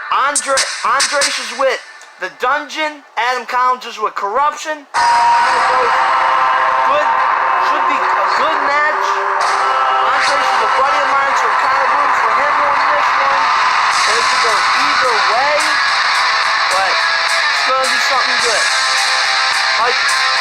Andres is with the Dungeon. Adam Collins is with Corruption. Good, should be a good match. Andres is a buddy of mine, so I'm kind of rooting for him on this one. It could go either way, but it's going to be something good. Like,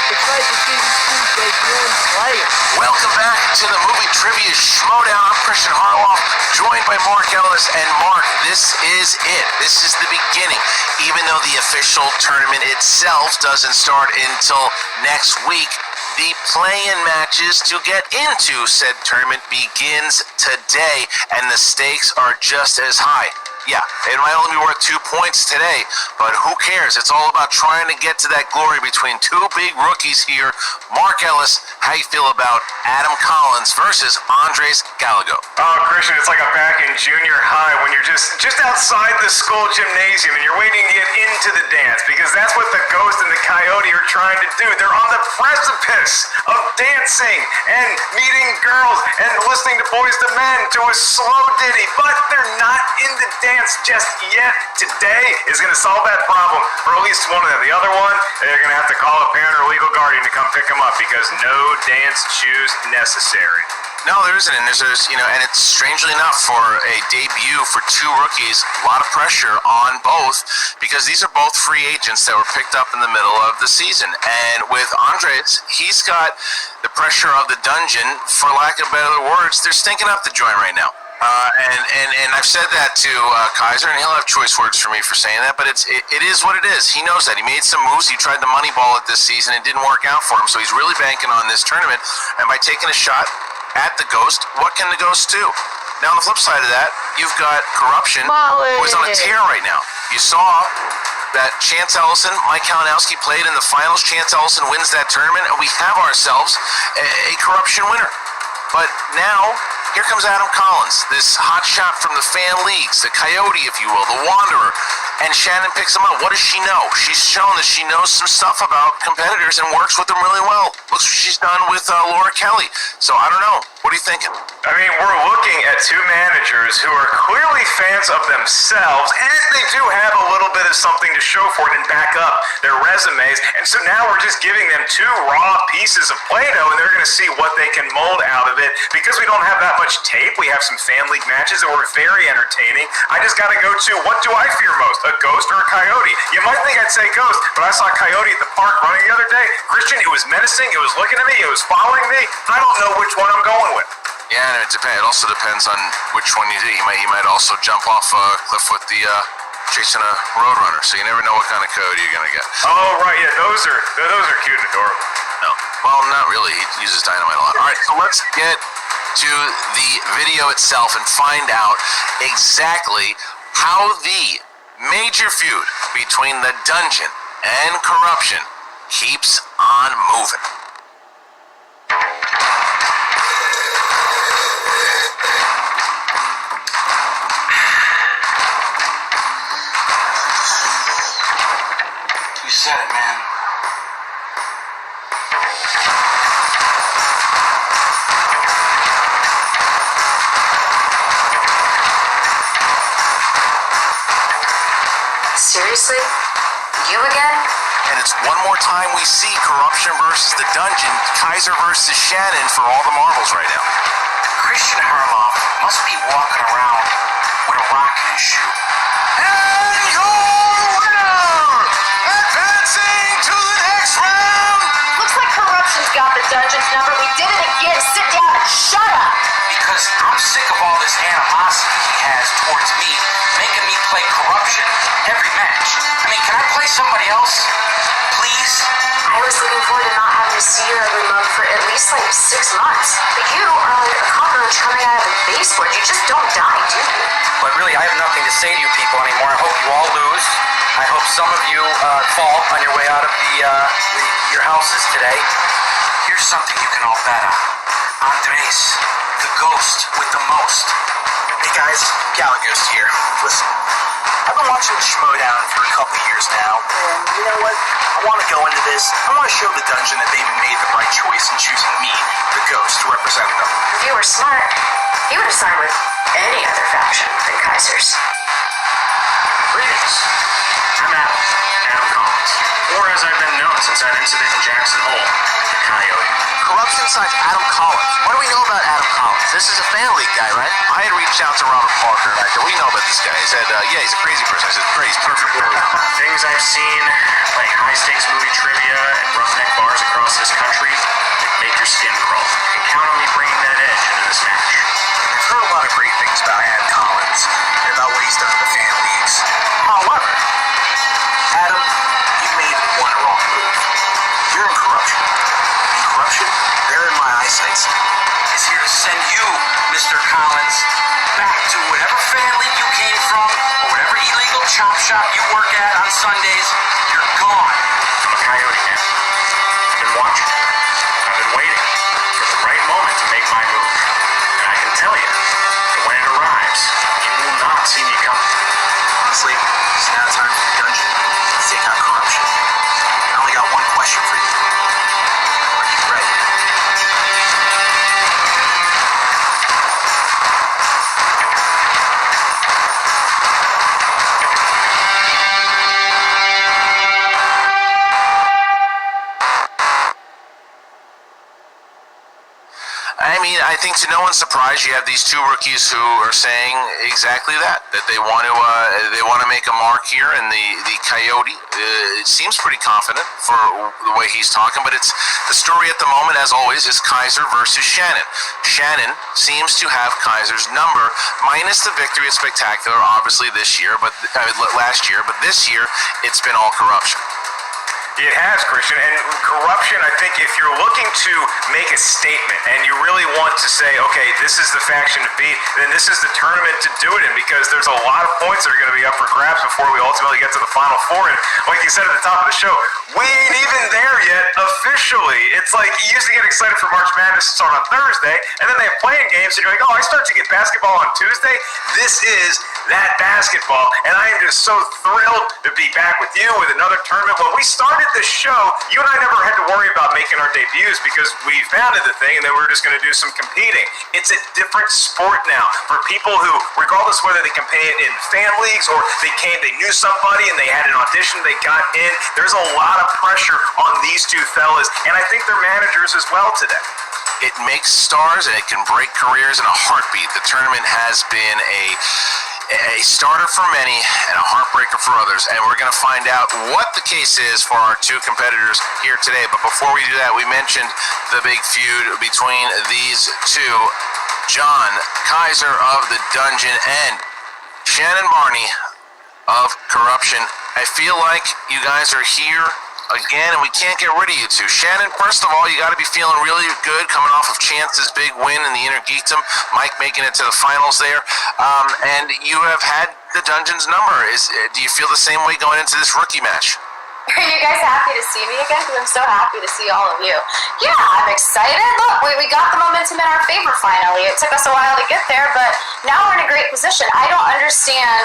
excited to see these two debuting players. Welcome back to the movie trivia Schmoedown. I'm Christian Harloff, joined by Mark Ellis. And Mark, this is it. This is the beginning. Even though the official tournament itself doesn't start until next week, the play-in matches to get into said tournament begins today, and the stakes are just as high. Yeah, it might only be worth 2 points today, but who cares? It's all about trying to get to that glory between two big rookies here. Mark Ellis, how you feel about Adam Collins versus Andres Gallego? Oh, Christian, it's like I'm back in junior high when you're just outside the school gymnasium and you're waiting to get into the dance, because that's what the Ghost and the Coyote are trying to do. They're on the precipice of dancing and meeting girls and listening to Boys to Men to a slow ditty, but they're not in the dance just yet. Today is going to solve that problem for at least one of them. The other one, they're going to have to call a parent or legal guardian to come pick them up, because no dance shoes necessary. No, there isn't, and there's and it's strangely enough for a debut for two rookies, a lot of pressure on both, because these are both free agents that were picked up in the middle of the season. And with Andres, he's got the pressure of the Dungeon, for lack of better words. They're stinking up the joint right now. And I've said that to Kaiser, and he'll have choice words for me for saying that, but it is what it is. He knows that. He made some moves. He tried the money ball at this season. It didn't work out for him, so he's really banking on this tournament. And by taking a shot at the Ghost, what can the Ghost do? Now, on the flip side of that, you've got Corruption, who is on a tear right now. You saw that Chance Ellison, Mike Kalinowski played in the finals. Chance Ellison wins that tournament, and we have ourselves a Corruption winner. But now, here comes Adam Collins, this hot shot from the fan leagues, the Coyote, if you will, the Wanderer, and Shannon picks him up. What does she know? She's shown that she knows some stuff about competitors and works with them really well. Looks what she's done with Laura Kelly. So, I don't know. What are you thinking? I mean, we're looking at two managers who are clearly fans of themselves, and they do have a little bit of something to show for it and back up their resumes. And so now we're just giving them two raw pieces of Play-Doh, and they're going to see what they can mold out of it. Because we don't have that much tape, we have some fan league matches that were very entertaining. I just got to go to, what do I fear most, a Ghost or a Coyote? You might think I'd say Ghost, but I saw a Coyote at the park running the other day. Christian, it was menacing, it was looking at me, it was following me. I don't know which one I'm going with. Yeah, and it also depends on which one you do. He might also jump off a cliff with the chasing a roadrunner, so you never know what kind of coyote you're gonna get. Oh right, yeah, those are cute and adorable. No, well, not really. He uses dynamite a lot. All right, so let's get to the video itself and find out exactly how the major feud between the Dungeon and Corruption keeps on moving. You said it, man. Seriously? You again? And it's one more time we see Corruption versus the Dungeon, Kaiser versus Shannon for all the marbles right now. Christian Harloff must be walking around with a rock in his shoe. And your winner, advancing to the next round. Looks like Corruption's got the Dungeon's number. We did it again. Sit down and shut up. Because I'm sick of all this animosity he has towards me, making me play Corruption every match. I mean, can I play somebody else? Please? I was looking forward to not having to see you every month for at least like 6 months. But you are like a cockroach coming out of a baseboard. You just don't die, do you? But really, I have nothing to say to you people anymore. I hope you all lose. I hope some of you fall on your way out of your houses today. Here's something you can all bet on. Andres, the Ghost with the most. Hey guys, Gallego's here. Listen, I've been watching Schmoedown for a couple years now, and you know what? I want to go into this. I want to show the Dungeon that they made the right choice in choosing me, the Ghost, to represent them. If you were smart, you would have signed with any other faction than Kaiser's. Pretty Collins. I'm Adam Collins. Or as I've been known since that incident in Jackson Hole, the Coyote. Corruption signs Adam Collins. What do we know about Adam Collins? This is a fan league guy, right? I had reached out to Robert Parker, and I said, what do you know about this guy? He said, yeah, he's a crazy person. I said, great, he's perfect. Things I've seen, like high-stakes movie trivia and roughneck bars across this country, that make your skin crawl. You can count on me bringing that edge into this match. I've heard a lot of great things about Adam Collins and about what he's done in the fan leagues. However, Adam, you made one wrong move. You're in corruption. And corruption, there in my eyesight, is here to send you, Mr. Collins, back to whatever fan league you came from, or whatever illegal chop shop you work at on Sundays. You're gone. I'm a Coyote, man. I've been watching. I've been waiting for the right moment to make my move. And I can tell you that when it arrives, you will not see me coming. Honestly, it's now time for the dungeon to take out corruption. I only got one question for you. Are you ready? I mean, I think to no one's surprise, you have these two rookies who are saying exactly that they want to make a mark here, and the Coyote seems pretty confident for the way he's talking, but it's the story at the moment, as always, is Kaiser versus Shannon. Shannon seems to have Kaiser's number, minus the victory at Spectacular, obviously this year, but last year, but this year it's been all corruption. It has, Christian, and corruption, I think if you're looking to make a statement and you really want to say, okay, this is the faction to beat, then this is the tournament to do it in, because there's a lot of points that are going to be up for grabs before we ultimately get to the Final Four. And like you said at the top of the show, we ain't even there yet officially. It's like you used to get excited for March Madness to start on Thursday, and then they have playing games, and you're like, oh, I start to get basketball on Tuesday. This is that basketball, and I am just so thrilled to be back with you with another tournament. When we started this show, you and I never had to worry about making our debuts because we founded the thing and then we were just going to do some competing. It's a different sport now for people who, regardless whether they compete in fan leagues or they knew somebody and they had an audition, they got in. There's a lot of pressure on these two fellas, and I think they're managers as well today. It makes stars and it can break careers in a heartbeat. The tournament has been a starter for many and a heartbreaker for others, and we're going to find out what the case is for our two competitors here today. But before we do that, we mentioned the big feud between these two, John Kaiser of the Dungeon and Shannon Barney of Corruption. I feel like you guys are here again, and we can't get rid of you two. Shannon, first of all, you got to be feeling really good coming off of Chance's big win in the Inner Geekdom, Mike making it to the finals there, and you have had the Dungeon's number. Do you feel the same way going into this rookie match? Are you guys happy to see me again? Because I'm so happy to see all of you. Yeah, I'm excited. Look, we got the momentum in our favor finally. It took us a while to get there, but now we're in a great position. I don't understand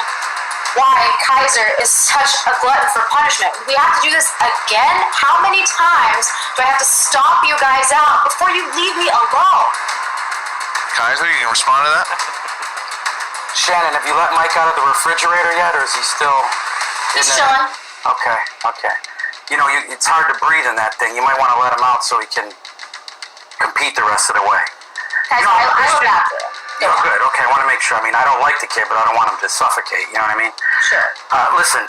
why Kaiser is such a glutton for punishment. We have to do this again? How many times do I have to stomp you guys out before you leave me alone? Kaiser, you can respond to that? Shannon, have you let Mike out of the refrigerator yet, or is he still He's chilling. Okay. You know, it's hard to breathe in that thing. You might want to let him out so he can compete the rest of the way. Guys, I look after him. Oh, good. Okay, I want to make sure. I mean, I don't like the kid, but I don't want him to suffocate. You know what I mean? Sure. Listen,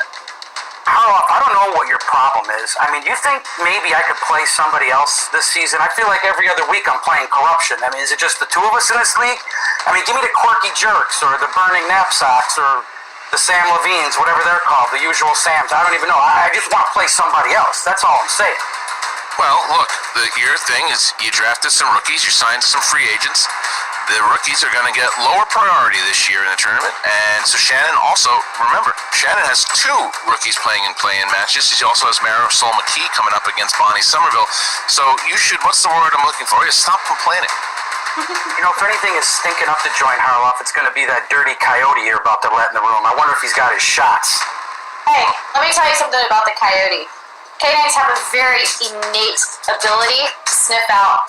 I don't know what your problem is. I mean, you think maybe I could play somebody else this season? I feel like every other week I'm playing Corruption. I mean, is it just the two of us in this league? I mean, give me the Quirky Jerks or the Burning Knapsacks or the Sam Levines, whatever they're called, the usual Sams. I don't even know. I just want to play somebody else. That's all I'm saying. Well, look, your thing is you drafted some rookies, you signed some free agents. The rookies are going to get lower priority this year in the tournament. And so Shannon also, remember, Shannon has two rookies playing in play-in matches. She also has Marisol McKee coming up against Bonnie Somerville. So you should, what's the word I'm looking for? Is stop complaining. You know, if anything is stinking up to join Harloff, it's going to be that dirty coyote you're about to let in the room. I wonder if he's got his shots. Hey, let me tell you something about the coyote. Canines have a very innate ability to sniff out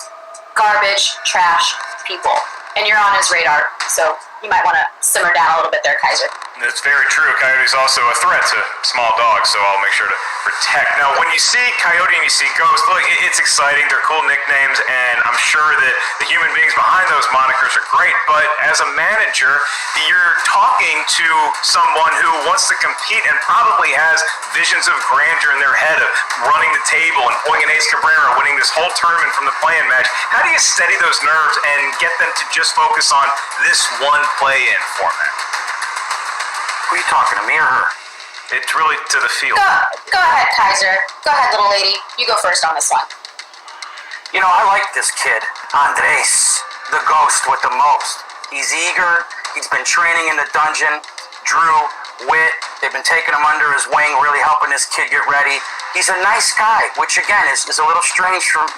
garbage, trash, people. And you're on his radar, so you might want to simmer down a little bit there, Kaiser. That's very true. Coyote's also a threat to small dogs, so I'll make sure to protect. Now, when you see Coyote and you see Ghost, look, it's exciting. They're cool nicknames, and I'm sure that the human beings behind those monikers are great, but as a manager, you're talking to someone who wants to compete and probably has visions of grandeur in their head of running the table and pulling an Ace Cabrera, winning this whole tournament from the play-in match. How do you steady those nerves and get them to just focus on this one play-in format? Who are you talking to, me or her? It's really to the field. Go ahead, Kaiser. Go ahead, little lady. You go first on this one. You know, I like this kid, Andres, the ghost with the most. He's eager. He's been training in the dungeon. Drew, Wit, they've been taking him under his wing, really helping this kid get ready. He's a nice guy, which again is a little strange from,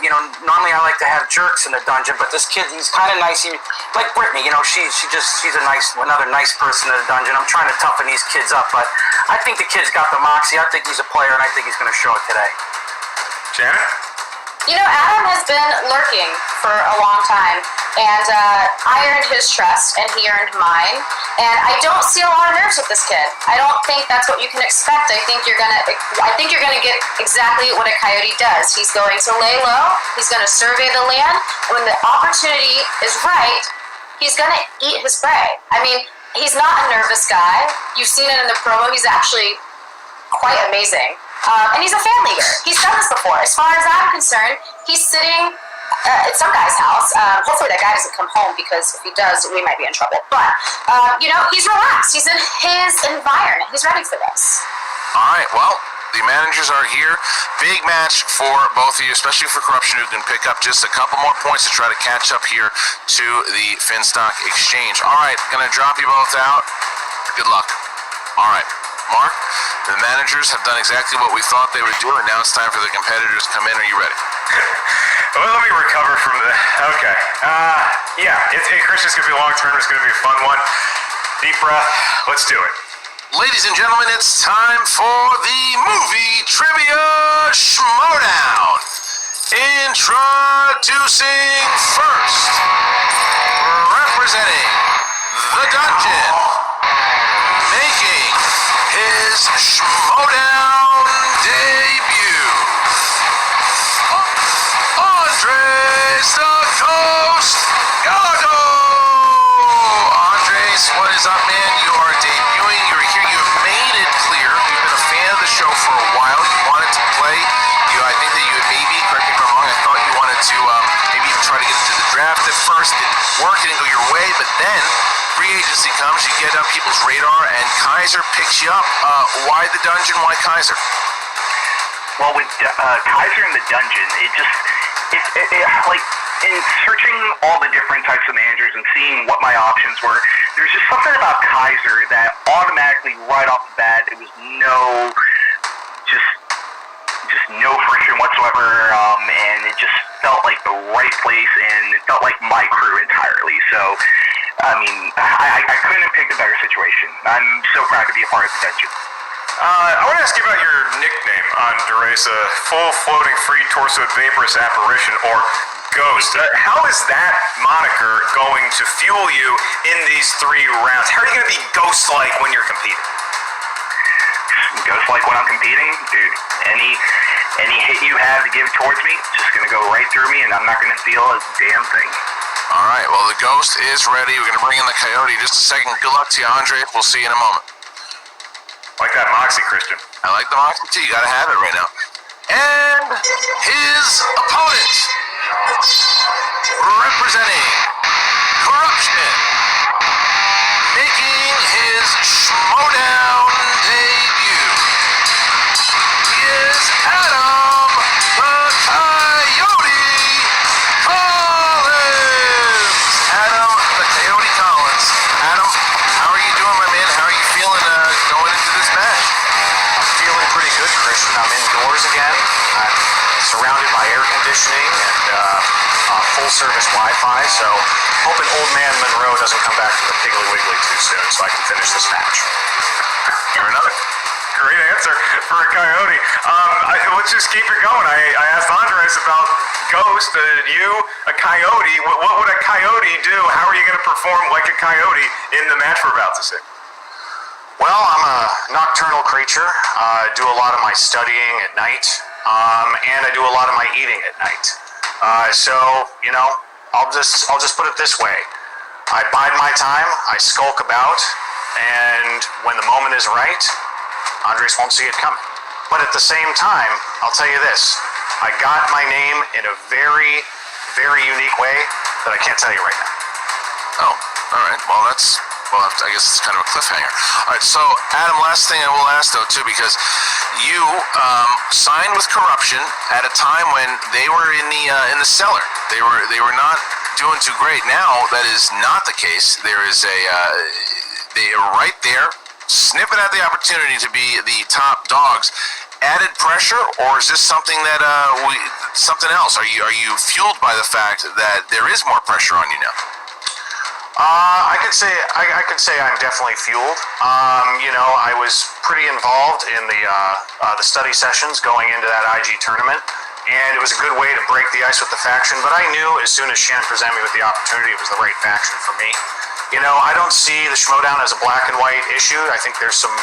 normally I like to have jerks in the dungeon, but this kid, he's kind of nice. Like Brittany, she's another nice person in the dungeon. I'm trying to toughen these kids up, but I think the kid's got the moxie. I think he's a player, and I think he's going to show it today. Janet? Adam has been lurking for a long time, and I earned his trust, and he earned mine. And I don't see a lot of nerves with this kid. I don't think that's what you can expect. I think you're gonna get exactly what a coyote does. He's going to lay low. He's gonna survey the land. And when the opportunity is right, he's gonna eat his prey. I mean, he's not a nervous guy. You've seen it in the promo. He's actually quite amazing. And he's a fan leader. He's done this before. As far as I'm concerned, he's sitting at some guy's house. Hopefully that guy doesn't come home, because if he does, we might be in trouble. But, he's relaxed. He's in his environment. He's ready for this. All right, well, the managers are here. Big match for both of you, especially for Corruption, who can pick up just a couple more points to try to catch up here to the Finstock Exchange. All right, going to drop you both out. Good luck. All right. Mark, the managers have done exactly what we thought they would do, and now it's time for the competitors to come in. Are you ready? Well, let me recover from the... Okay. Christian's going to be a long term. It's going to be a fun one. Deep breath. Let's do it. Ladies and gentlemen, it's time for the movie trivia Schmoedown. Introducing first, representing the dungeon, making his Schmoedown debut, Andres the Ghost Gallego. Andres, what is up, man? You are debuting. You're here. You have made it clear. You've been a fan of the show for a while. You wanted to play. I think that you had maybe, correct me if I'm wrong, I thought you wanted to maybe even try to get into the draft at first. Didn't work. Didn't go your way. But then free agency comes. You get on people's radar, and Kaiser picks you up. Why the dungeon? Why Kaiser? Well, with Kaiser in the dungeon, in searching all the different types of managers and seeing what my options were, there's just something about Kaiser that automatically, right off the bat, it was just no friction whatsoever, and it just felt like the right place, and it felt like my crew entirely. So, I mean, I couldn't have picked a better situation. I'm so proud to be a part of the dungeon. I want to ask you about your nickname, Andres, full floating free torso vaporous apparition, or Ghost. How is that moniker going to fuel you in these 3 rounds? How are you going to be ghost-like when you're competing? Ghost-like when I'm competing? Dude, any hit you have to give towards me, it's just going to go right through me, and I'm not going to feel a damn thing. All right, well, the Ghost is ready. We're going to bring in the Coyote in just a second. Good luck to you, Andre. We'll see you in a moment. Like that moxie, Christian. I like the moxie, too. You got to have it right now. And his opponent, representing Corruption, making his Schmoedown debut, he is Adam the Coyote Collins. Adam the Coyote Collins. Adam, how are you doing, my man? How are you feeling going into this match? I'm feeling pretty good, Christian. I'm indoors again. I'm surrounded by air conditioning and full-service Wi-Fi, so hoping old man Monroe doesn't come back from the Piggly Wiggly too soon so I can finish this match. You're another great answer for a Coyote. Let's just keep it going. I asked Andres about Ghost. You, a Coyote. What would a Coyote do? How are you going to perform like a Coyote in the match we're about to see? Well, I'm a nocturnal creature. I do a lot of my studying at night, and I do a lot of my eating at night. So, you know, I'll just put it this way. I bide my time, I skulk about, and when the moment is right, Andres won't see it coming. But at the same time, I'll tell you this. I got my name in a very, very unique way that I can't tell you right now. Oh, all right. Well, I guess it's kind of a cliffhanger. All right, so Adam, last thing I will ask though too, because you signed with Corruption at a time when they were in the cellar. They were not doing too great. Now that is not the case. There is they are right there, snipping at the opportunity to be the top dogs. Added pressure, or is this something that something else? Are you fueled by the fact that there is more pressure on you now? I could say I'm definitely fueled. You know, I was pretty involved in the study sessions going into that IG tournament, and it was a good way to break the ice with the faction. But I knew as soon as Shen presented me with the opportunity, it was the right faction for me. You know, I don't see the Schmoedown as a black and white issue. I think there's some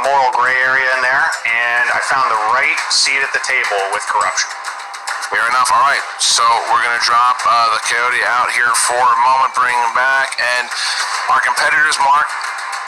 moral gray area in there, and I found the right seat at the table with Corruption. Fair enough. All right, so we're going to drop the Coyote out here for a moment, bring him back, and our competitors, Mark,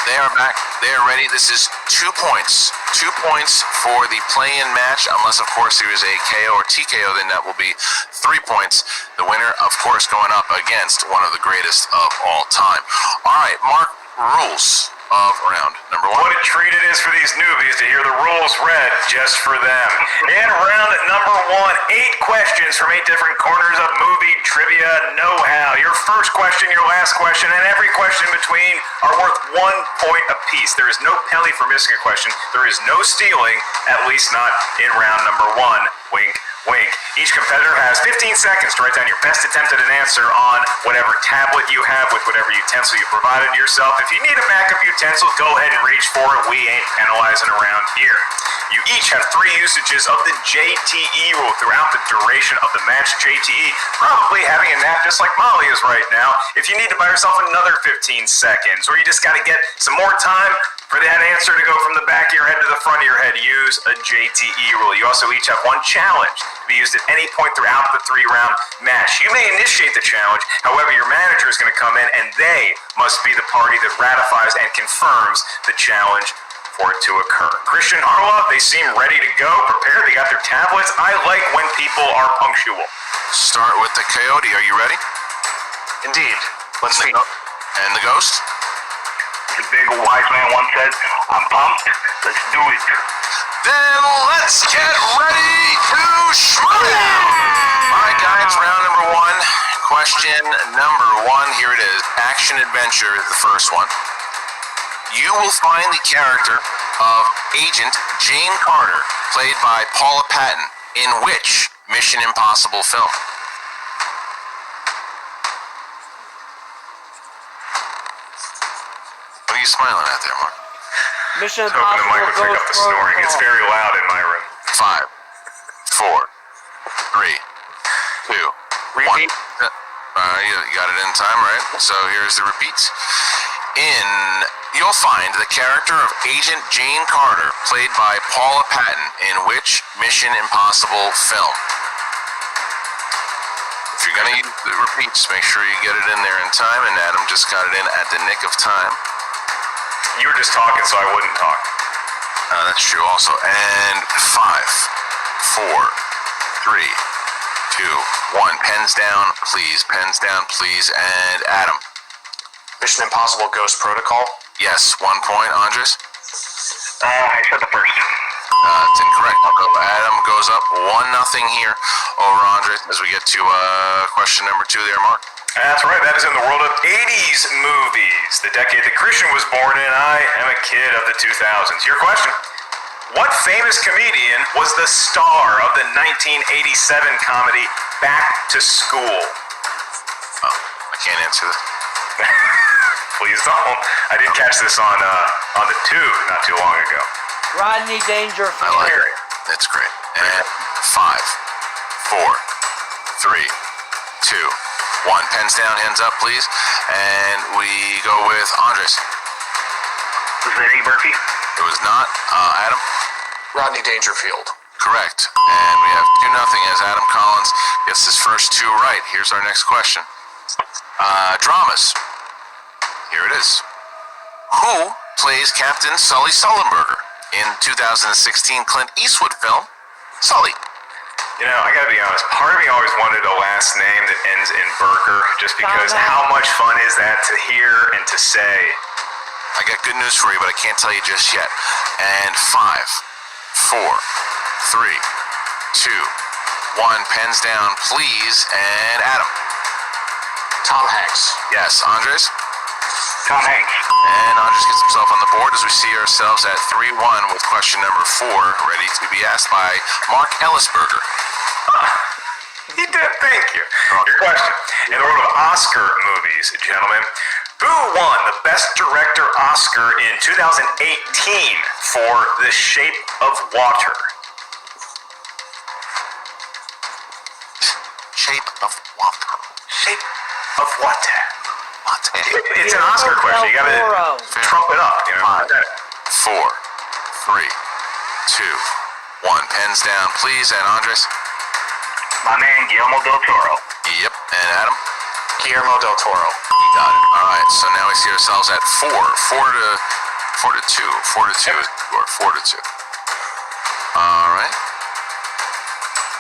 they are back. They are ready. This is 2 points. 2 points for the play-in match, unless, of course, there is a KO or TKO, then that will be 3 points. The winner, of course, going up against one of the greatest of all time. All right, Mark, rules of round number 1. What a treat it is for these newbies to hear the rules read just for them. In round number 1, 8 questions from 8 different corners of movie trivia know-how. Your first question, your last question, and every question between are worth 1 point apiece. There is no penalty for missing a question. There is no stealing, at least not in round number 1. Wink, wink. Each competitor has 15 seconds to write down your best attempt at an answer on whatever tablet you have with whatever utensil you provided yourself. If you need a backup utensil, go ahead and reach for it. We ain't penalizing around here. You each have 3 usages of the JTE rule throughout the duration of the match. JTE, probably having a nap just like Molly is right now. If you need to buy yourself another 15 seconds, or you just got to get some more time for that answer to go from the back of your head to the front of your head, use a JTE rule. You also each have 1 challenge to be used at any point throughout the 3-round match. You may initiate the challenge, however, your manager is going to come in and they must be the party that ratifies and confirms the challenge for it to occur. Christian, Harloff, they seem ready to go, prepared. They got their tablets. I like when people are punctual. Start with the Coyote. Are you ready? Indeed. Let's see. And the Ghost? The big wise man once said, I'm pumped. Let's do it. Then let's get ready to Schmoedown! All right, guys, round number 1. Question number 1. Here it is. Action adventure, the first one. You will find the character of Agent Jane Carter, played by Paula Patton, in which Mission Impossible film? What are you smiling at there, Mark? Mission Hoping the mic would Impossible pick Ghost up the snoring. It's Protocol. very loud in my room. 5, 4, 3, 2, 1. Repeat. You got it in time, right? So here's the repeats. You'll find the character of Agent Jane Carter, played by Paula Patton, in which Mission Impossible film? If you're going to use the repeats, make sure you get it in there in time, and Adam just got it in at the nick of time. You were just talking, so I wouldn't talk. That's true also. And 5, 4, 3, 2, 1. Pens down, please. Pens down, please. And Adam. Mission Impossible Ghost Protocol. Yes, 1 point. Andres? I said the first. It's incorrect. So Adam goes up 1-0 here over Andres as we get to question number 2 there, Mark. That's right. That is in the world of 80s movies, the decade that Christian was born in. I am a kid of the 2000s. Your question. What famous comedian was the star of the 1987 comedy Back to School? Oh, I can't answer that. Please don't. I did catch this on the tube not too long ago. Rodney Dangerfield. I like it. That's great. And 5, 4, 3, 2, 1. Pens down, hands up, please. And we go with Andres. Was it Eddie Murphy? It was not. Adam? Rodney Dangerfield. Correct. And we have 2-0 as Adam Collins gets his first 2 right. Here's our next question. Dramas. Here it is. Who plays Captain Sully Sullenberger in 2016 Clint Eastwood film, Sully? You know, I gotta be honest, part of me always wanted a last name that ends in burger, just because how much fun is that to hear and to say? I got good news for you, but I can't tell you just yet. And 5, 4, 3, 2, 1. Pens down, please. And Adam. Tom Hanks. Yes, Andres. Tom Hanks. And Andres gets himself on the board as we see ourselves at 3-1 with question number 4 ready to be asked by Mark Ellisberger. He did, thank you. Your question. In the world of Oscar movies, gentlemen, who won the Best Director Oscar in 2018 for The Shape of Water? Shape of water. Shape of Water. What? It's an Oscar question. You gotta trump it up, you know. 4, 3, 2, 1. Pens down, please. And Andres. My man Guillermo del Toro. Yep. And Adam. Guillermo del Toro. You got it. All right. So now we see ourselves at 4 to 2. 4 to 2 is or 4 to 2. All right.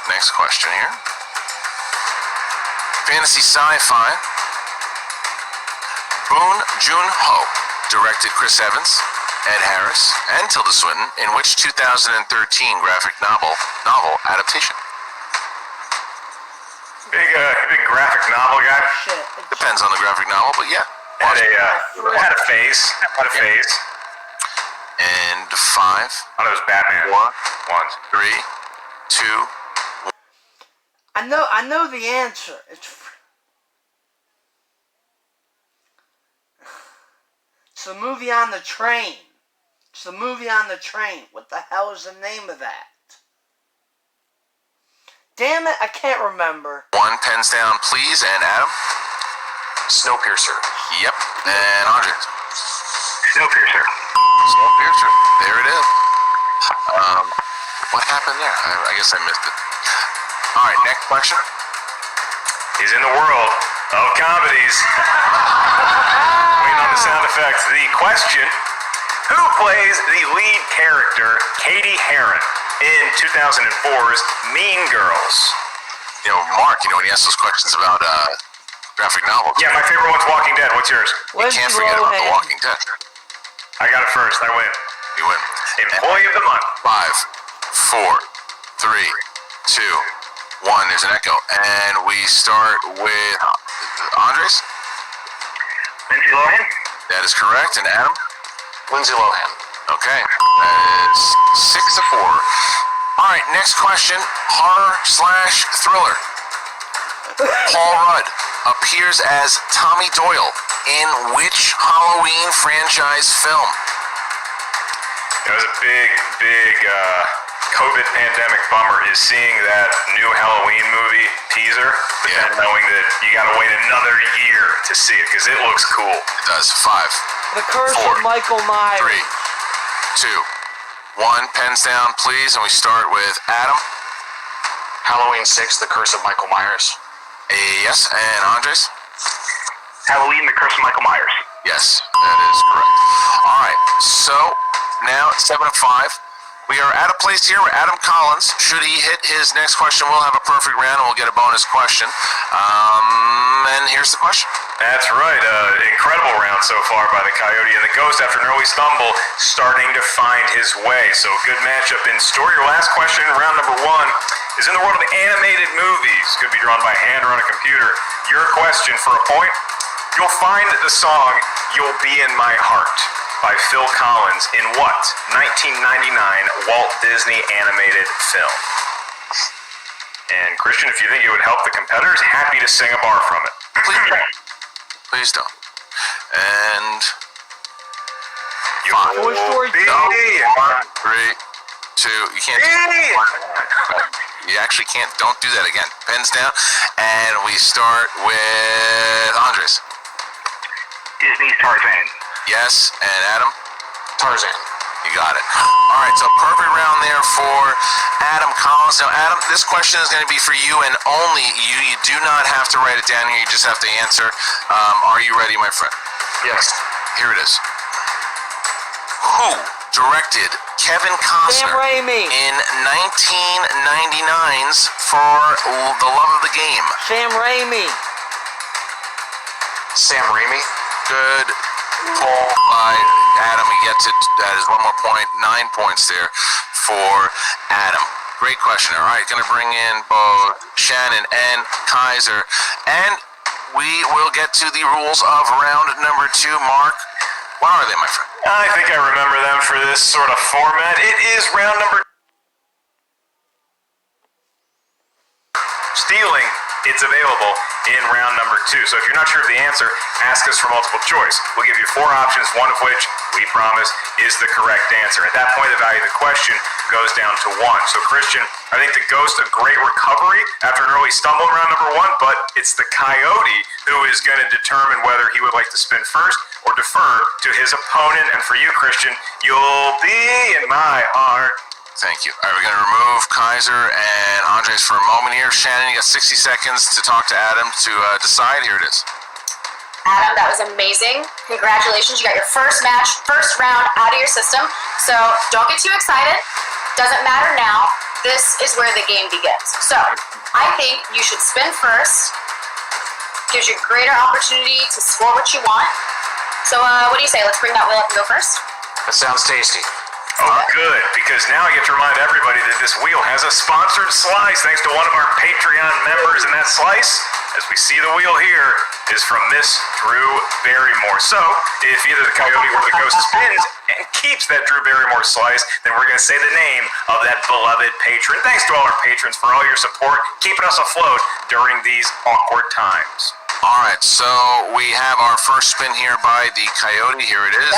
Next question here. Fantasy sci-fi. Boon Joon-ho directed Chris Evans, Ed Harris, and Tilda Swinton in which 2013 graphic novel adaptation? Big graphic novel guy. Depends on the graphic novel, but yeah. Had a face. Had a face. And 5, I thought it was Batman. 3, 2. I know the answer. It's the movie on the train. It's the movie on the train. What the hell is the name of that? Damn it, I can't remember. 1. Pens down, please. And Adam. Snowpiercer. Yep. And Andre. Snowpiercer. Snowpiercer. There it is. What happened there? I guess I missed it. All right, next question. He's in the world of comedies. Waiting on the sound effects. The question: who plays the lead character, Katie Heron, in 2004's Mean Girls? You know, Mark, when he asks those questions about graphic novels. Yeah, my favorite one's Walking Dead. What's yours? You can't forget about The Walking Dead. I got it first. I win. You win. Employee of the month. 5, 4, 3, 2, 1. There's an echo. And we start with Andres. Lindsay Lohan. That is correct. And Adam? Lindsay Lohan. Okay. That is 6 to 4. All right, next question. Horror/thriller. Paul Rudd appears as Tommy Doyle in which Halloween franchise film? It was a big COVID pandemic bummer is seeing that new Halloween movie teaser, but then knowing that you gotta wait another year to see it, because it looks cool. It does. 5, The Curse 4, of Michael Myers. 3, 2, 1. Pens down, please. And we start with Adam. Halloween 6, The Curse of Michael Myers. Yes. And Andres? Halloween, The Curse of Michael Myers. Yes, that is correct. All right, so now it's 7 to 5. We are at a place here where Adam Collins, should he hit his next question, we'll have a perfect round and we'll get a bonus question. And here's the question. That's right. Incredible round so far by the Coyote and the Ghost after an early stumble, starting to find his way. So good matchup in store. Your last question, round number 1, is in the world of animated movies. Could be drawn by hand or on a computer. Your question for a point. You'll find the song You'll Be in My Heart by Phil Collins in what 1999 Walt Disney animated film? And Christian, if you think it would help the competitors, happy to sing a bar from it. Please don't. Please don't. And Toy Story 2. 3, 2. You can't. You actually can't. Don't do that again. Pens down. And we start with Andres. Disney's Tarzan. Yes. And Adam? Tarzan. You got it. All right, so perfect round there for Adam Collins. Now, Adam, this question is going to be for you and only you. You do not have to write it down here. You just have to answer. Are you ready, my friend? Yes. Here it is. Who directed Kevin Sam Costner Raimi. in 1999's For the Love of the Game? Sam Raimi. Sam Raimi. Good pull by Adam. He gets it. That is 1 more point. 9 points there for Adam. Great question. All right, going to bring in both Shannon and Kaiser. And we will get to the rules of round number 2. Mark, what are they, my friend? I think I remember them for this sort of format. It is round number stealing. It's available in round number 2. So if you're not sure of the answer, ask us for multiple choice. We'll give you 4 options, one of which we promise is the correct answer. At that point, the value of the question goes down to 1. So Christian, I think the Ghost a great recovery after an early stumble in round number 1, but it's the Coyote who is going to determine whether he would like to spin first or defer to his opponent. And for you, Christian, you'll be in my heart. Thank you. All right, we're going to remove Kaiser and Andres for a moment here. Shannon, you got 60 seconds to talk to Adam to decide. Here it is. Adam, that was amazing. Congratulations. You got your first match, first round out of your system. So don't get too excited. Doesn't matter now. This is where the game begins. So I think you should spin first. Gives you greater opportunity to score what you want. So what do you say? Let's bring that wheel up and go first. That sounds tasty. Oh, good, because now I get to remind everybody that this wheel has a sponsored slice thanks to one of our Patreon members, and that slice, as we see the wheel here, is from Miss Drew Barrymore. So, if either the Coyote or the Ghost spins and keeps that Drew Barrymore slice, then we're going to say the name of that beloved patron. Thanks to all our patrons for all your support, keeping us afloat during these awkward times. All right, so we have our first spin here by the Coyote. Here it is.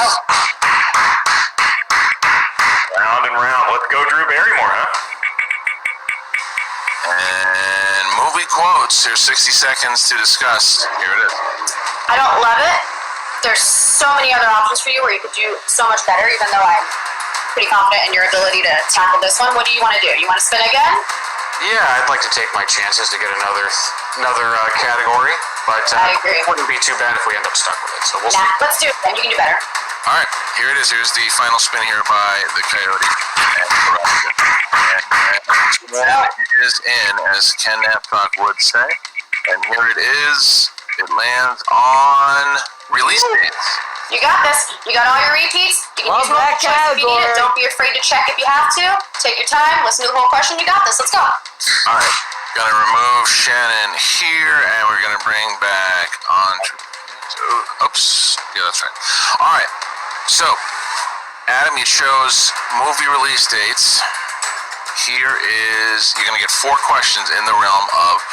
Round and round. Let's go Drew Barrymore, huh? And movie quotes. Here's 60 seconds to discuss. Here it is. I don't love it. There's so many other options for you where you could do so much better, even though I'm pretty confident in your ability to tackle this one. What do you want to do? You want to spin again? Yeah, I'd like to take my chances to get another category, but I agree. it wouldn't be too bad if we end up stuck with it. So we'll Nah, see. let's do it then. You can do better. All right, here it is. Here's the final spin here by the Coyote. And that is in, as Ken Napcock would say. And here it is. It lands on release dates. You got this. You got all your repeats. You can Love use multiple that choice if you need it. category. Don't be afraid to check if you have to. Take your time. Listen to the whole question. You got this. Let's go. All right, gonna remove Shannon here, and we're gonna bring back Andre. Oops, yeah, that's right. All right, so Adam, you chose movie release dates. Here is, you're gonna get 4 questions in the realm of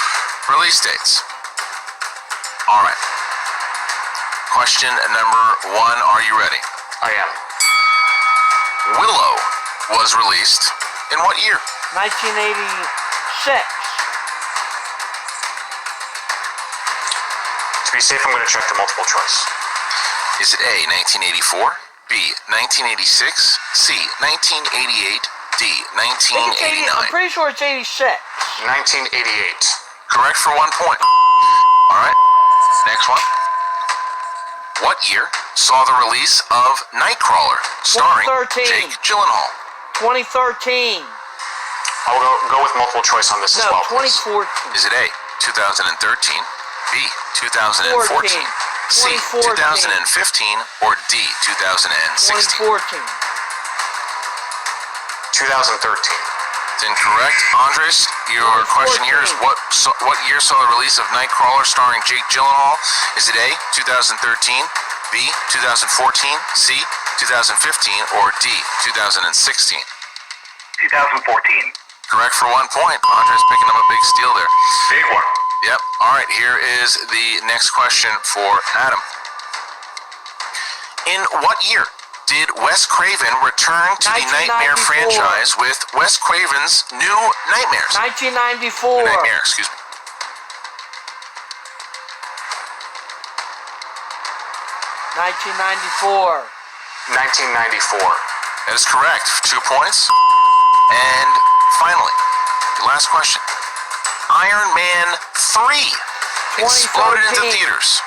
release dates. All right. Question number 1, are you ready? I am. Willow was released in what year? 1986. To be safe, I'm going to check the multiple choice. Is it A, 1984, B, 1986, C, 1988, D, I'm 1989? pretty sure it's 86. 1988. Correct for 1 point. All right, next one. What year saw the release of Nightcrawler, starring 2013. Jake Gyllenhaal? 2013. I'll go with multiple choice on this as No, well, please. 2014. Is it A, 2013, B, 2014, 14. C, 2014. 2015, or D, 2016? 2014. 2013. It's incorrect. Andres, your question here is what year saw the release of Nightcrawler starring Jake Gyllenhaal? Is it A, 2013, B, 2014, C, 2015, or D, 2016? 2014. Correct for 1 point. Andres picking up a big steal there. Big one. Yep. All right, here is the next question for Adam. In what year did Wes Craven return to the Nightmare 1994. franchise with Wes Craven's New Nightmares? 1994. Nightmare, excuse me. 1994. 1994. That is correct for 2 points. And finally, the last question. Iron Man 3 exploded into 2013. theaters.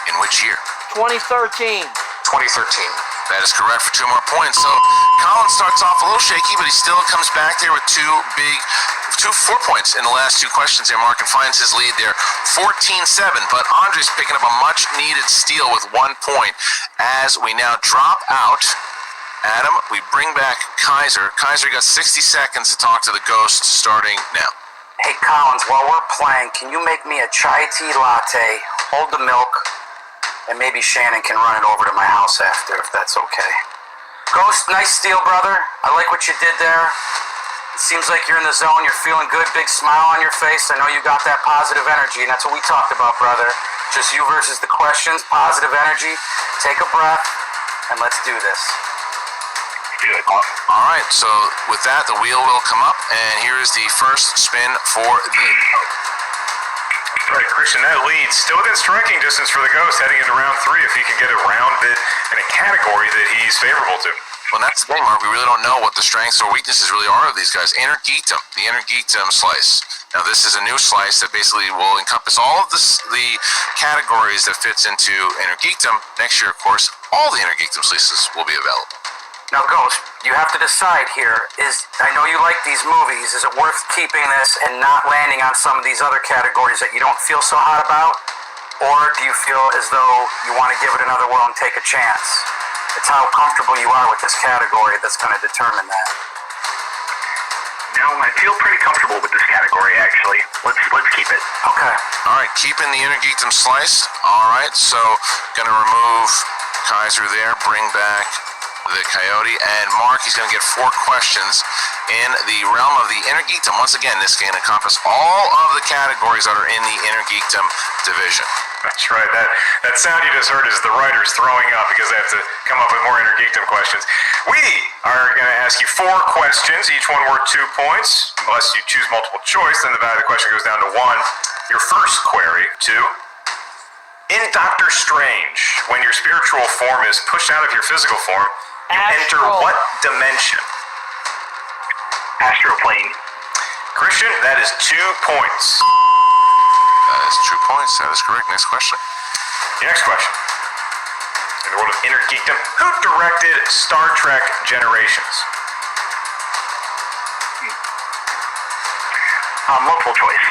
In which year? 2013. 2013. That is correct for 2 more points. So Colin starts off a little shaky, but he still comes back there with 4 points in the last 2 questions there, Mark, and finds his lead there, 14-7. But Andre's picking up a much-needed steal with 1 point as we now drop out. Adam, we bring back Kaiser. Kaiser got 60 seconds to talk to the ghost starting now. Hey, Collins, while we're playing, can you make me a chai tea latte, hold the milk, and maybe Shannon can run it over to my house after, if that's okay. Ghost, nice steal, brother. I like what you did there. It seems like you're in the zone. You're feeling good. Big smile on your face. I know you got that positive energy, and that's what we talked about, brother. Just you versus the questions, positive energy. Take a breath, and let's do this. All right, so with that, the wheel will come up, and here is the first spin for the... All right, Christian, that leads still within striking distance for the Ghost heading into round 3 if he can get a round that in a category that he's favorable to. Well, that's the thing, Mark. We really don't know what the strengths or weaknesses really are of these guys. The inner geekdom slice. Now, this is a new slice that basically will encompass all of the categories that fits into inner geekdom. Next year, of course, all the inner geekdom slices will be available. Now, Ghost, you have to decide here. I know you like these movies. Is it worth keeping this and not landing on some of these other categories that you don't feel so hot about? Or do you feel as though you want to give it another whirl and take a chance? It's how comfortable you are with this category that's going to determine that. No, I feel pretty comfortable with this category, actually. Let's keep it. Okay. All right, keeping the inner geekdom slice. All right, so going to remove Kaiser there, bring back the Coyote, and Mark, he's going to get 4 questions in the realm of the inner geekdom. Once again, this can encompass all of the categories that are in the inner geekdom division. That's right. That sound you just heard is the writers throwing up because they have to come up with more inner geekdom questions. We are going to ask you 4 questions, each one worth 2 points. Unless you choose multiple choice, then the value of the question goes down to 1. Your first query, 2. In Doctor Strange, when your spiritual form is pushed out of your physical form, you enter what dimension? Astroplane. Christian, that is 2 points. That is 2 points. That is correct. Next question. Your next question. In the world of inner geekdom, who directed Star Trek Generations? Multiple choice.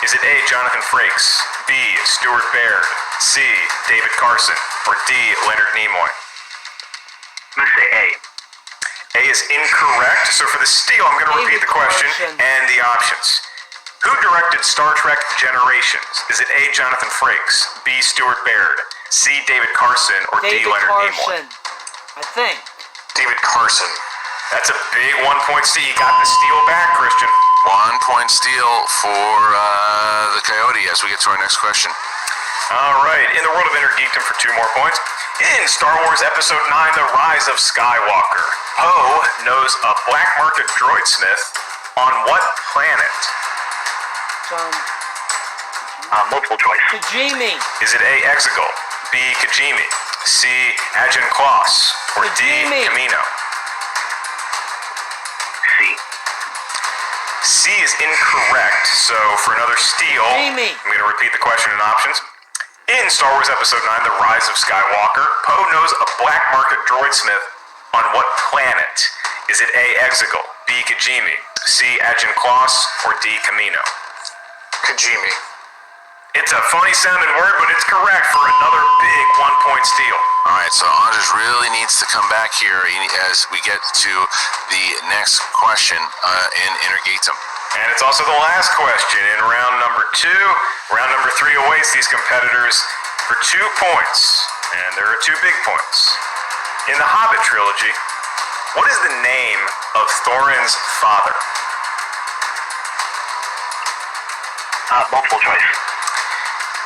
Is it A, Jonathan Frakes, B, Stuart Baird, C, David Carson, or D, Leonard Nimoy? I'm going to say A. A is incorrect. So for the steal, I'm going to repeat the question and the options. Who directed Star Trek Generations? Is it A, Jonathan Frakes, B, Stuart Baird, C, David Carson, or D, Leonard Nimoy? I think. David Carson. That's a big 1-point steal. You got the steal back, Christian. 1-point steal for the Coyote as we get to our next question. All right. In the world of inner geekdom for 2 more points. In Star Wars Episode 9, The Rise of Skywalker, Poe knows a black market droidsmith on what planet? Multiple choice. Kajimi. Is it A, Exegol, B, Kijimi, C, Ajin Kloss, or D, Kijimi. Camino? C. C is incorrect. So for another steal, Kijimi. I'm going to repeat the question and options. In Star Wars Episode 9, The Rise of Skywalker, Poe knows a black market droidsmith on what planet? Is it A, Exegol, B, Kijimi, C, Ajin Kloss, or D, Camino? Kajimi. It's a funny sounding word, but it's correct for another big 1-point steal. All right, so Andres really needs to come back here as we get to the next question in Inner Geekdom. And it's also the last question in round number 2. Round number 3 awaits these competitors for 2 points. And there are 2 big points. In the Hobbit trilogy, what is the name of Thorin's father? Multiple choice.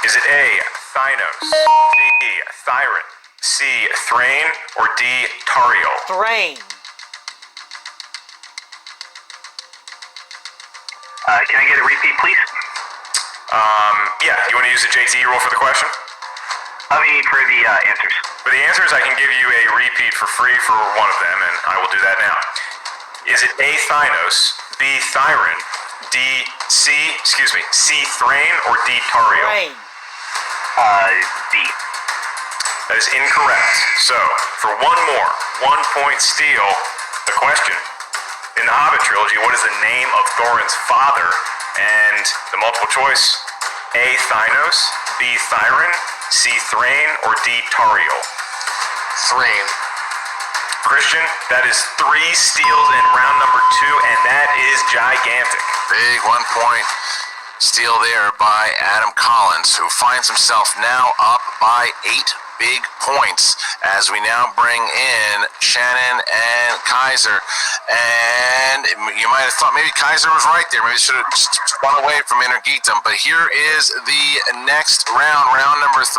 Is it A, Thynos, B, Thyrin, C, Thrain, or D, Tauriel? Thrain. Can I get a repeat, please? Yeah, you want to use the JT rule for the question? For the answers. For the answers, I can give you a repeat for free for one of them, and I will do that now. Is it A, Thynos, B, Thyrin, C, Thrain, or D, Tario? Rain. D. That is incorrect. So, for one more, 1 point steal, the question. In the Hobbit trilogy, what is the name of Thorin's father? And the multiple choice, A, Thynos, B, Thyrin, C, Thrain, or D, Tario? Thrain. Christian, that is 3 steals in round number 2, and that is gigantic. Big 1 point steal there by Adam Collins, who finds himself now up by 8 big points as we now bring in Shannon and Kaiser. And you might have thought maybe Kaiser was right there. Maybe should have just run away from Inner Geekdom. But here is the next round, round number 3.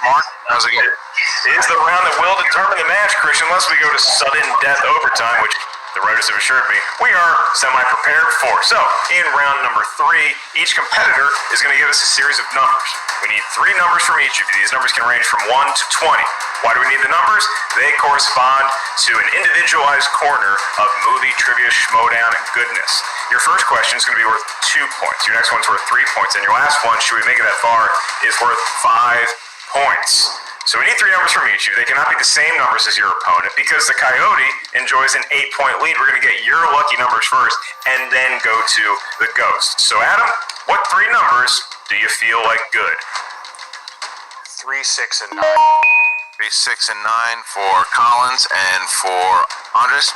Mark, how's it going? It is the round that will determine the match, Christian, unless we go to sudden death overtime, which the writers have assured me we are semi-prepared for. So, in round number 3, each competitor is going to give us a series of numbers. We need 3 numbers from each of you. These numbers can range from 1 to 20. Why do we need the numbers? They correspond to an individualized corner of movie trivia Schmoedown goodness. Your first question is going to be worth 2 points. Your next one's worth 3 points. And your last one, should we make it that far, is worth 5 points. So we need 3 numbers from each of you. They cannot be the same numbers as your opponent because the Coyote enjoys an 8-point lead. We're going to get your lucky numbers first and then go to the Ghost. So Adam, what 3 numbers do you feel like good? 3, 6, and 9. 3, 6, and 9 for Collins and for Andres.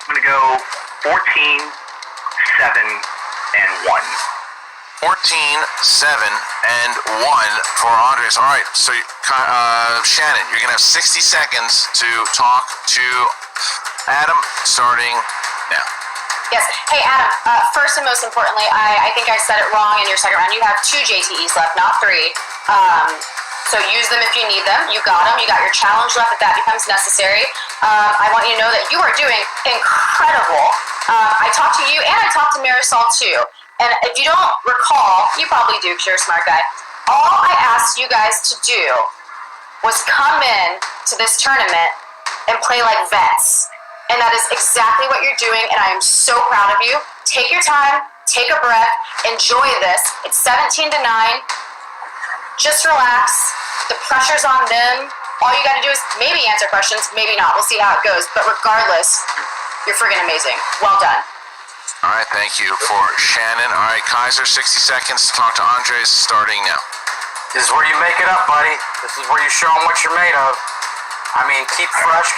I'm going to go 14, 7, and 1. 14, 7, and 1 for Andres. All right, so Shannon, you're going to have 60 seconds to talk to Adam, starting now. Yes. Hey, Adam, first and most importantly, I think I said it wrong in your second round. You have 2 JTEs left, not 3. So use them if you need them. You got them. You got your challenge left if that becomes necessary. I want you to know that you are doing incredible. I talked to you and I talked to Marisol too. And if you don't recall, you probably do because you're a smart guy. All I asked you guys to do was come in to this tournament and play like vets. And that is exactly what you're doing, and I am so proud of you. Take your time, take a breath, enjoy this. It's 17 to 9. Just relax. The pressure's on them. All you gotta do is maybe answer questions, maybe not. We'll see how it goes. But regardless, you're friggin' amazing. Well done. All right, thank you for Shannon. All right, Kaiser, 60 seconds to talk to Andres, starting now. This is where you make it up, buddy. This is where you show them what you're made of. I mean, keep fresh,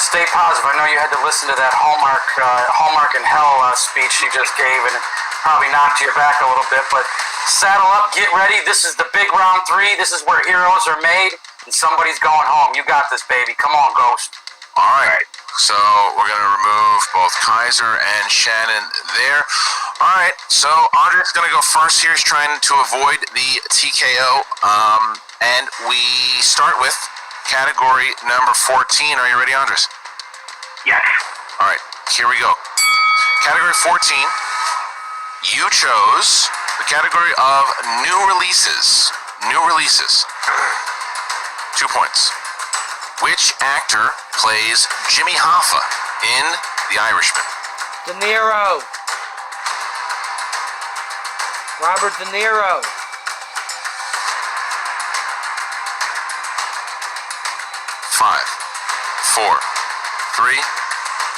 stay positive. I know you had to listen to that Hallmark in Hell speech you just gave, and it probably knocked you back a little bit, but saddle up, get ready. This is the big round 3. This is where heroes are made, and somebody's going home. You got this, baby. Come on, Ghost. All right. So we're going to remove both Kaiser and Shannon there. All right, so Andre's going to go first here. He's trying to avoid the TKO. And we start with category number 14. Are you ready, Andres? Yes. All right, here we go. Category 14, you chose the category of new releases. New releases. 2 points. Which actor plays Jimmy Hoffa in The Irishman? De Niro. Robert De Niro. Five, 4, 3,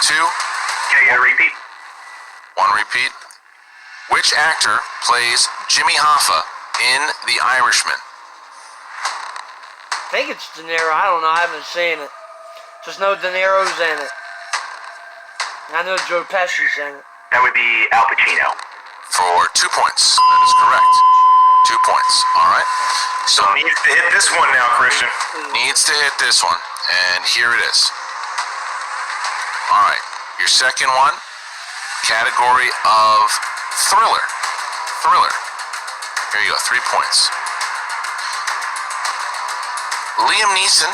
2. Can I get a repeat? 1 repeat. Which actor plays Jimmy Hoffa in The Irishman? I think it's De Niro. I don't know. I haven't seen it. Just know De Niro's in it. I know Joe Pesci's in it. That would be Al Pacino. For 2 points. That is correct. 2 points. All right. So needs to hit this one now, Christian. Needs to hit this one. And here it is. All right. Your second one, category of thriller. Thriller. Here you go. 3 points. Liam Neeson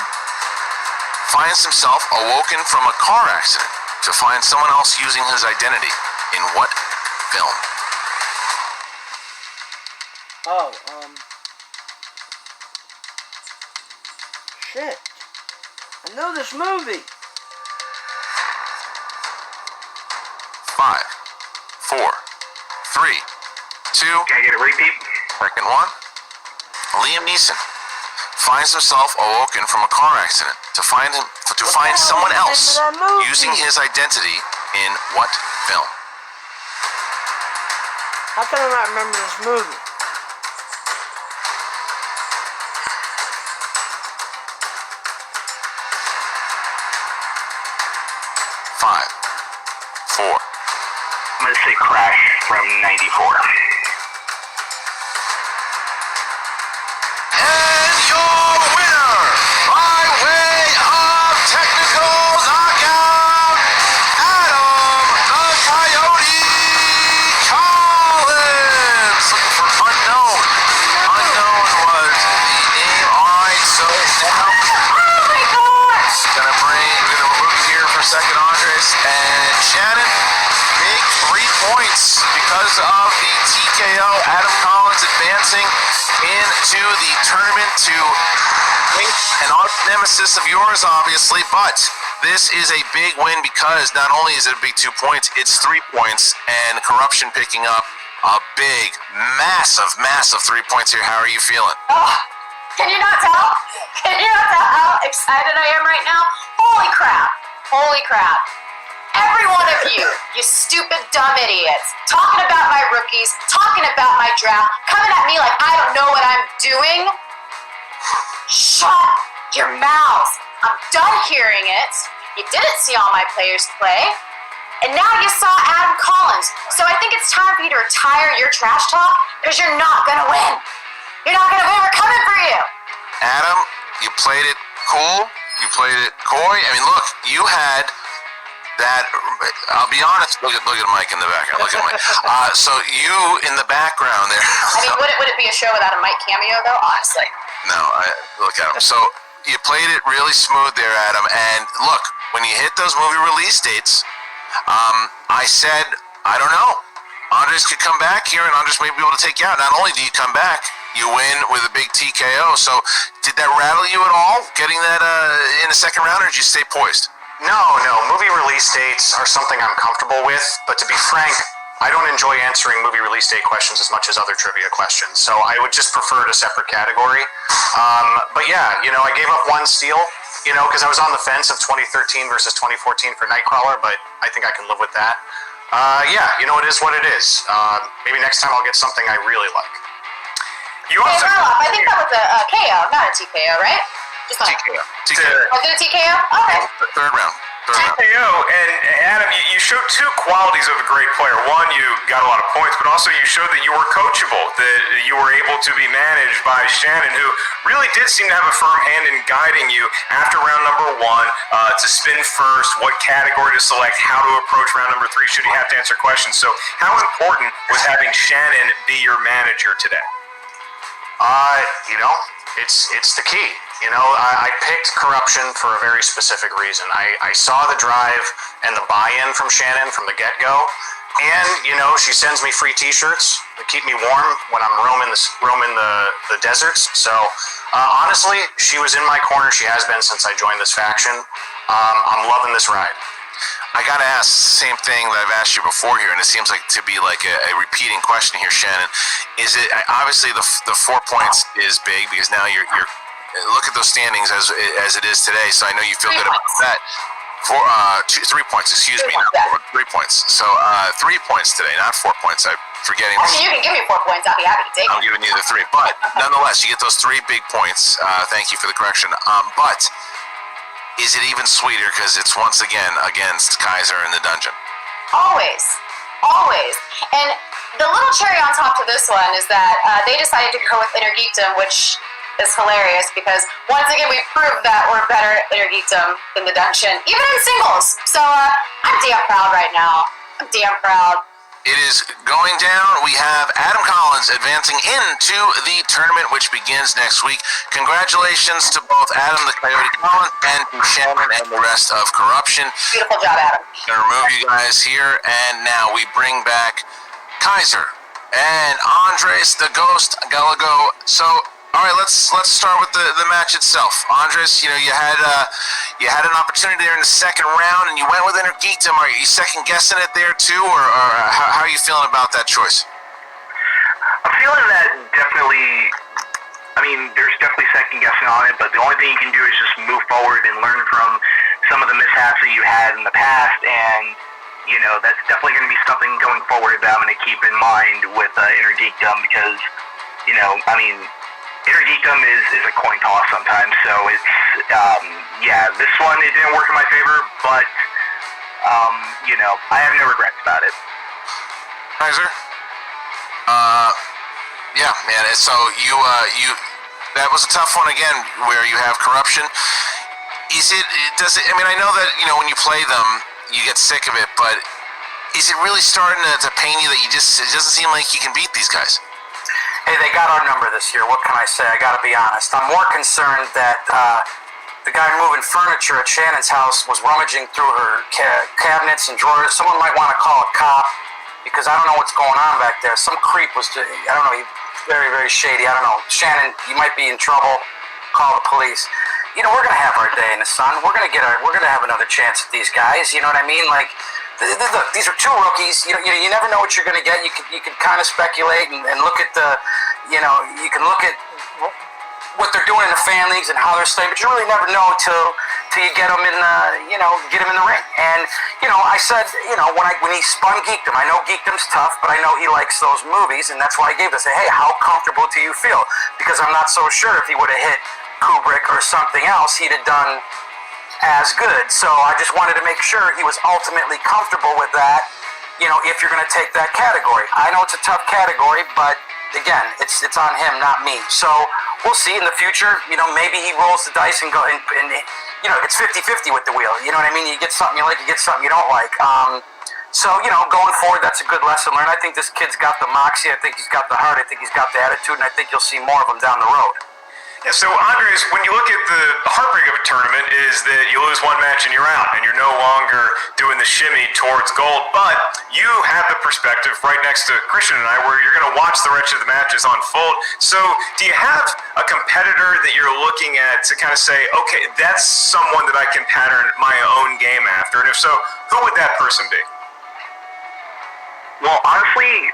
finds himself awoken from a car accident to find someone else using his identity. In what film? shit. I know this movie. 5, 4, 3, 2. Can I get a repeat? Second one. Liam Neeson finds himself awoken from a car accident to find someone else using his identity in what film? How can I not remember this movie? Five, 4. I'm going to say Crash from 94. And your winner, by way of technical knockout, Adam the Coyote Collins. Looking for unknown. Unknown was the name. All right, so now we're gonna move you here for a second, Andres and Shannon. Big 3 points because of the TKO. Adam Collins advancing into the tournament to an arch nemesis of yours, obviously, but this is a big win because not only is it a big 2 points, it's 3 points, and corruption picking up a big, massive 3 points here. How are you feeling? Oh, can you not tell? Can you not tell how excited I am right now? Holy crap. Holy crap. Every one of you stupid, dumb idiots, talking about my rookies, talking about my draft, coming at me like I don't know what I'm doing. Shut your mouths. I'm done hearing it. You didn't see all my players play. And now you saw Adam Collins. So I think it's time for you to retire your trash talk because you're not going to win. You're not going to win. We're coming for you. Adam, you played it cool. You played it coy. I mean, look, you had that. I'll be honest. Look at Mike in the background. Look at Mike. So you in the background there. I mean, would it be a show without a Mike cameo, though? Honestly. No, look at him. So you played it really smooth there, Adam. And look, when you hit those movie release dates, I said, I don't know. Andres could come back here, and Andres may be able to take you out. Not only do you come back, you win with a big TKO. So did that rattle you at all, getting that in the second round, or did you stay poised? No. Movie release dates are something I'm comfortable with, but to be frank, I don't enjoy answering movie release date questions as much as other trivia questions. So I would just prefer a separate category. But yeah, I gave up one steal, because I was on the fence of 2013 versus 2014 for Nightcrawler, but I think I can live with that. Yeah, it is what it is. Maybe next time I'll get something I really like. You Hey, also Roloff, I think that was a KO, not a TKO, right? Just like, TKO. was it a TKO? Okay. Third round. TKO, and Adam, you showed two qualities of a great player. One, you got a lot of points, but also you showed that you were coachable, that you were able to be managed by Shannon, who really did seem to have a firm hand in guiding you after round number 1 to spin first, what category to select, how to approach round number 3 should you have to answer questions. So how important was having Shannon be your manager today? It's the key. I picked corruption for a very specific reason. I saw the drive and the buy-in from Shannon from the get-go. And, she sends me free t-shirts to keep me warm when I'm roaming the deserts. So, honestly, she was in my corner. She has been since I joined this faction. I'm loving this ride. I gotta ask the same thing that I've asked you before here, and it seems like to be like a repeating question here, Shannon. Is it obviously the 4 points is big because now you're look at those standings as it is today. So I know you feel good about that. 3 points. Excuse me, not 4. 3 points. So 3 points today, not 4 points. I'm forgetting. I mean, you can give me 4 points. I'll be happy to take it. I'm giving you the 3, but nonetheless, you get those 3 big points. Thank you for the correction. But is it even sweeter because it's once again against Kaiser in the dungeon? Always. And the little cherry on top to this one is that they decided to go with Inner Geekdom, which is hilarious because once again we proved that we're better at Inner Geekdom than the dungeon, even in singles. So I'm damn proud right now. I'm damn proud. It is going down. We have Adam Collins advancing into the tournament, which begins next week. Congratulations to both Adam the Coyote Collins and to Shannon and the rest of Corruption. Beautiful job, Adam. I'm going to remove you guys here, and now we bring back Kaiser and Andres the Ghost Gallego. So, All right, let's start with the match itself. Andres, you had an opportunity there in the second round, and you went with Inner Geekdom. Are you second guessing it there too, or how are you feeling about that choice? I'm feeling that definitely. I mean, there's definitely second guessing on it, but the only thing you can do is just move forward and learn from some of the mishaps that you had in the past, and that's definitely going to be something going forward that I'm going to keep in mind with Inner Geekdom because I mean. Inner Geekdom is a coin toss sometimes, so it's, this one, it didn't work in my favor, but, I have no regrets about it. Kaiser? Yeah, man, so you, that was a tough one again, where you have corruption. I mean, I know that, when you play them, you get sick of it, but is it really starting to pain you that it doesn't seem like you can beat these guys? Hey, they got our number this year. What can I say? I got to be honest. I'm more concerned that the guy moving furniture at Shannon's house was rummaging through her cabinets and drawers. Someone might want to call a cop because I don't know what's going on back there. Some creep was, I don't know, very, very shady. I don't know. Shannon, you might be in trouble. Call the police. We're going to have our day in the sun. We're going to have another chance at these guys. You know what I mean? Like, look, these are two rookies. You never know what you're going to get. You can kind of speculate and look at you can look at what they're doing in the fan leagues and how they're staying, but you really never know till you get them in get them in the ring. And I said when he spun Geekdom, I know Geekdom's tough, but I know he likes those movies, and that's why I gave this. Hey, how comfortable do you feel? Because I'm not so sure if he would have hit Kubrick or something else, he'd have done as good. So I just wanted to make sure he was ultimately comfortable with that, if you're going to take that category. I know it's a tough category, but again, it's on him, not me. So we'll see in the future. Maybe he rolls the dice and it's 50-50 with the wheel. You know what I mean? You get something you like, you get something you don't like. So going forward, that's a good lesson learned. I think this kid's got the moxie. I think he's got the heart. I think he's got the attitude, and I think you'll see more of him down the road. Yeah, so Andres, when you look at the heartbreak of a tournament is that you lose one match and you're out, and you're no longer doing the shimmy towards gold, but you have the perspective right next to Christian and I where you're going to watch the rest of the matches unfold. So do you have a competitor that you're looking at to kind of say, okay, that's someone that I can pattern my own game after? And if so, who would that person be? Well, honestly,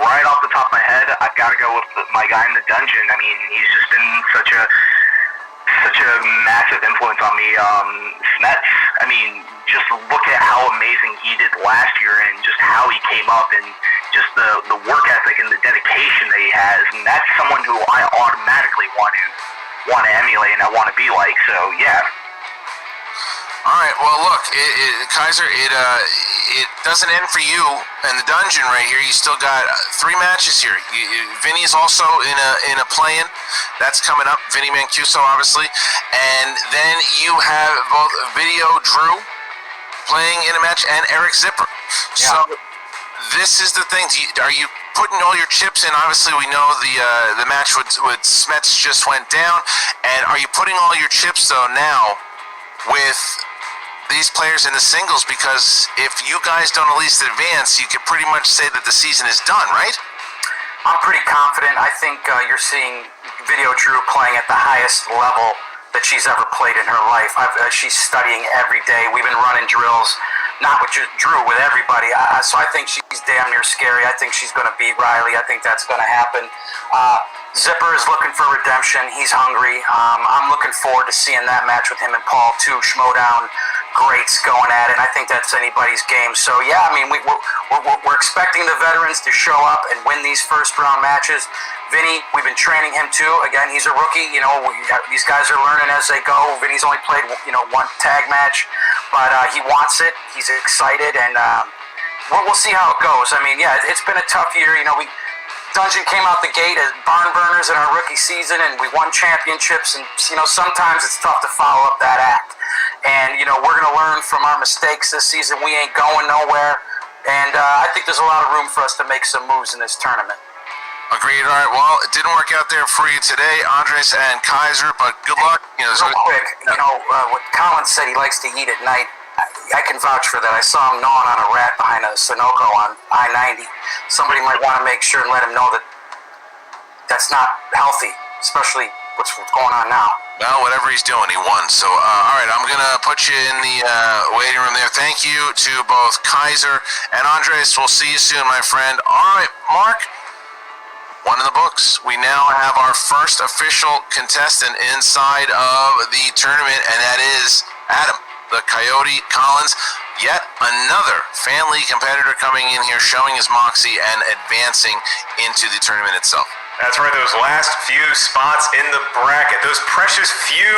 right off the top of my head, I've got to go with my guy in the dungeon. I mean, he's just been such a massive influence on me. Smets, I mean, just look at how amazing he did last year and just how he came up and just the work ethic and the dedication that he has. And that's someone who I automatically want to emulate and I want to be like. So, yeah. All right. Well, look, Kaiser, it doesn't end for you in the dungeon right here. You still got 3 matches here. Vinny's also in a play-in. That's coming up. Vinny Mancuso, obviously, and then you have both Video Drew playing in a match and Eric Zipper. Yeah. So this is the thing. Are you putting all your chips in? Obviously, we know the match with Smets just went down, and are you putting all your chips though now with these players in the singles, because if you guys don't at least advance, you can pretty much say that the season is done, right? I'm pretty confident. I think you're seeing Video Drew playing at the highest level that she's ever played in her life. She's studying every day. We've been running drills, not with just Drew, with everybody. So I think she's damn near scary. I think she's going to beat Riley. I think that's going to happen. Zipper is looking for redemption. He's hungry. I'm looking forward to seeing that match with him and Paul too. Schmoedown greats going at it. I think that's anybody's game. So yeah, I mean, we're expecting the veterans to show up and win these first round matches. Vinny, we've been training him too. Again, he's a rookie. These guys are learning as they go. Vinny's only played one tag match, but he wants it. He's excited, and we'll see how it goes. I mean, yeah, it's been a tough year. Dungeon came out the gate as barn burners in our rookie season, and we won championships. And sometimes it's tough to follow up that act. And we're going to learn from our mistakes this season. We ain't going nowhere, and I think there's a lot of room for us to make some moves in this tournament. Agreed. All right. Well, it didn't work out there for you today, Andres and Kaiser, but good luck. Real quick, what Colin said, he likes to eat at night. I can vouch for that. I saw him gnawing on a rat behind a Sunoco on I-90. Somebody might want to make sure and let him know that that's not healthy. especially what's going on now. Well, whatever he's doing, he won. So, all right, I'm going to put you in the waiting room there. Thank you to both Kaiser and Andres. We'll see you soon, my friend. All right, Mark, one in the books. We now have our first official contestant inside of the tournament, and that is Adam, the Coyote Collins. Yet another fan league competitor coming in here, showing his moxie and advancing into the tournament itself. That's right, those last few spots in the bracket, those precious few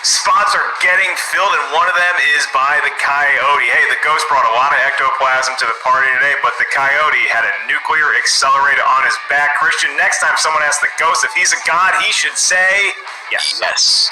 spots are getting filled, and one of them is by the Coyote. Hey, the Ghost brought a lot of ectoplasm to the party today, but the Coyote had a nuclear accelerator on his back. Christian, next time someone asks the Ghost if he's a god, he should say yes. Yes.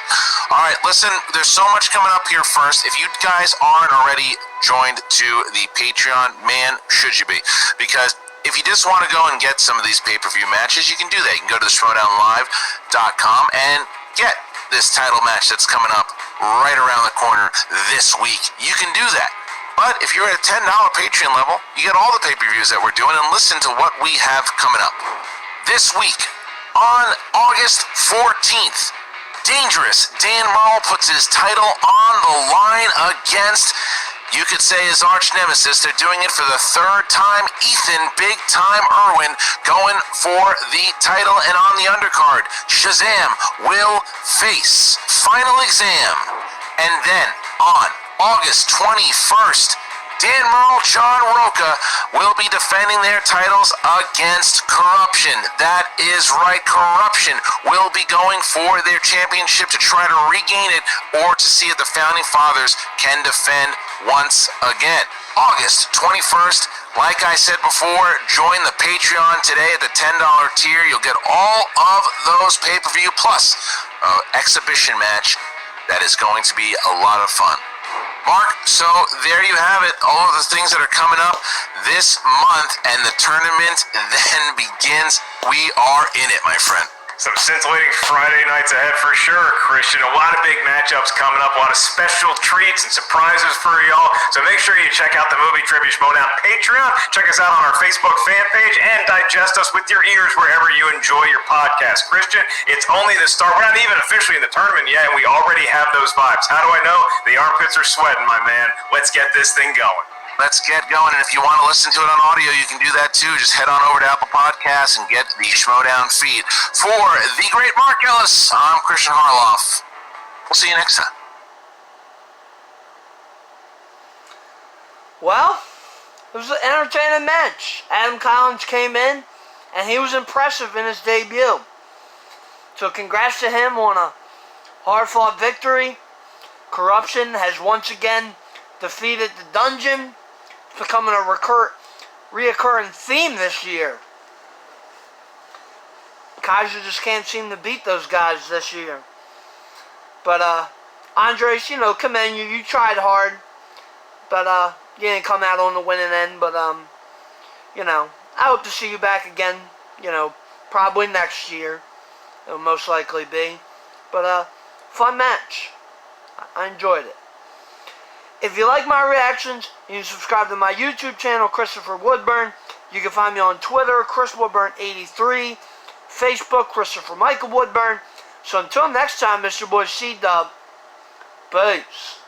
All right, listen, there's so much coming up here first. If you guys aren't already joined to the Patreon, man, should you be? Because if you just want to go and get some of these pay-per-view matches, you can do that. You can go to the Schmoedownlive.com and get this title match that's coming up right around the corner this week. You can do that. But if you're at a $10 Patreon level, you get all the pay-per-views that we're doing, and listen to what we have coming up. This week, on August 14th, Dangerous Dan Merle puts his title on the line against, you could say, his arch nemesis. They're doing it for the third time. Ethan Big Time Irwin going for the title. And on the undercard, Shazam will face Final Exam. And then on August 21st, Dan Merle, John Roca will be defending their titles against Corruption. That is right, Corruption will be going for their championship to try to regain it, or to see if the Founding Fathers can defend once again. August 21st, like I said before, join the Patreon today at the $10 tier. You'll get all of those pay-per-view plus an exhibition match that is going to be a lot of fun. Mark, so there you have it, all of the things that are coming up this month, and the tournament then begins. We are in it, my friend. Some scintillating Friday nights ahead for sure, Christian. A lot of big matchups coming up, a lot of special treats and surprises for y'all. So make sure you check out the Movie Trivia Schmoedown Patreon. Check us out on our Facebook fan page, and digest us with your ears wherever you enjoy your podcast. Christian, it's only the start. We're not even officially in the tournament yet, and we already have those vibes. How do I know? The armpits are sweating, my man. Let's get this thing going. Let's get going, and if you want to listen to it on audio, you can do that too. Just head on over to Apple Podcasts and get the Schmoedown feed. For the great Mark Ellis, I'm Christian Harloff. We'll see you next time. Well, it was an entertaining match. Adam Collins came in, and he was impressive in his debut. So congrats to him on a hard-fought victory. Corruption has once again defeated the Dungeon. It's becoming a reoccurring theme this year. Kaiser just can't seem to beat those guys this year. But, Andres, commend you. You tried hard. But, you didn't come out on the winning end. But, I hope to see you back again, probably next year. It'll most likely be. But, fun match. I enjoyed it. If you like my reactions, you can subscribe to my YouTube channel, Christopher Woodburn. You can find me on Twitter, ChrisWoodburn83. Facebook, Christopher Michael Woodburn. So until next time, Mr. Boy C-Dub. Peace.